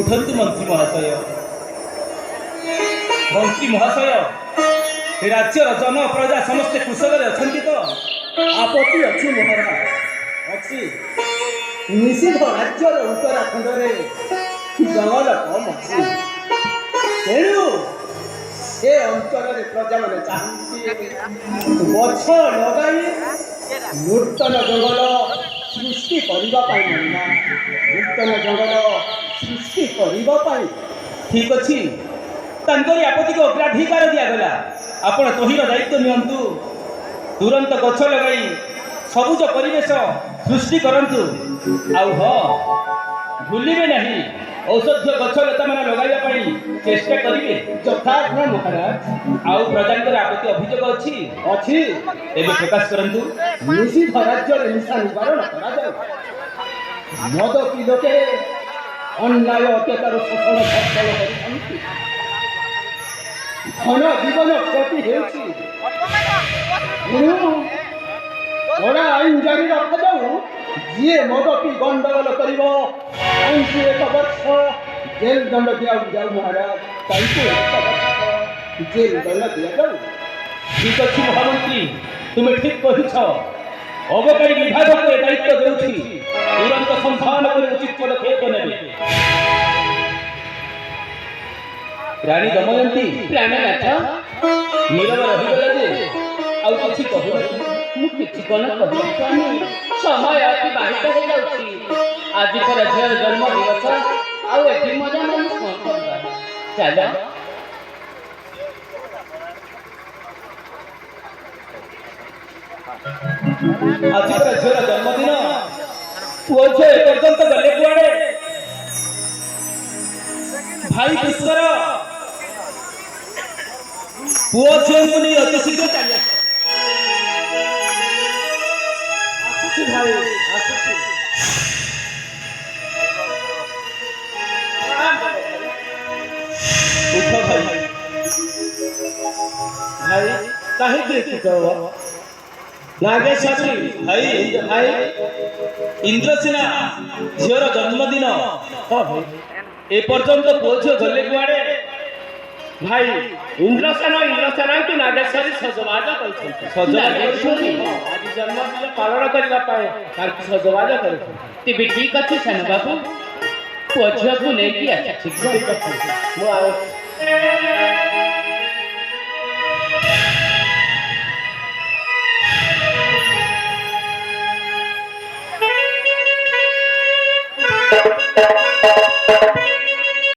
उठंतु मंत्री महाशय। मंत्री महाशय राज्यर जन प्रजा समस्ते कुशल अच्छा तो? आपत्ति अच्छी महाराज अच्छी निषिद्ध राज्यर उत्तराखंड जंगल कम अच्छी तेणु से अंचल प्रजा मैंने चाहती गछ लगाई नूतन जंगल सृष्टि करने नूतन जंगल सृष्टि करने ठीक अच्छी तांकरी आपत्ति को अग्राधिकार दिगला। आपण तहिर दायित्व नियंतु तुरंत गछ लगाई सबुज परिवेश सृष्टि करंतु। आउ हाँ भूलिबे नहीं औषधीय गछ लता मान लगाइबा चेष्टा करिवे यथाज्ञा महाराज। आउ प्रजांकर आपत्ति अभियोग अच्छी अच्छी एबे प्रकाश करंतु। निषिद्ध राज्य निशा निवारण करा मद पी लोके अन्याय अत्याचार शोषण धर्षण करछन्ति घन जीवन क्षति हेउछि बड़ा आईन जारी रखा जाऊ जी मद पी गंडगोल कर 1 वर्ष जेल दंड दिया जाऊ महाराज। 1 वर्ष जेल दंड दिया जाऊ। ठीक अच्छी महामंत्री तुम्हें ठीक कहिछ। अबकारी विभाग को दायित्व देउछि तुरंत संधान कर उचित पदक्षेप नेबे। रानी दमयंती प्राणनाथ नीरव रहिगला जे आउ किछि कहू मु किछि कोन कहि स्वामी समय अतिबाहित हो जाउछि। आज पर झर जन्म दिवस आउ एथि मजा नहीं कोन करबा चला आज पर झर जन्मदिन पुओ छे पर्यंत गले कुआडे भाई विश्वर पुओ छे मुनि अति शीघ्र चले आसुछि भाई आसुछि उठ भाई भाई काहे के जाओ नागेश्वरी भाई भाई इंद्रसेना झीर जन्मदिन हाँ भाई ए पर्यंत पुओ झील गले कुआडे भाई इंद्रसेना की नागेश्वरी सजवाज करछन्ति सजवाज करछन्ति आज जन्मदिन पालन करबा पाए तार सजवाज करछन्ति तेबे ठीक अछि सन बाबू पुझिया को नै कि अच्छा ठीक मो आओ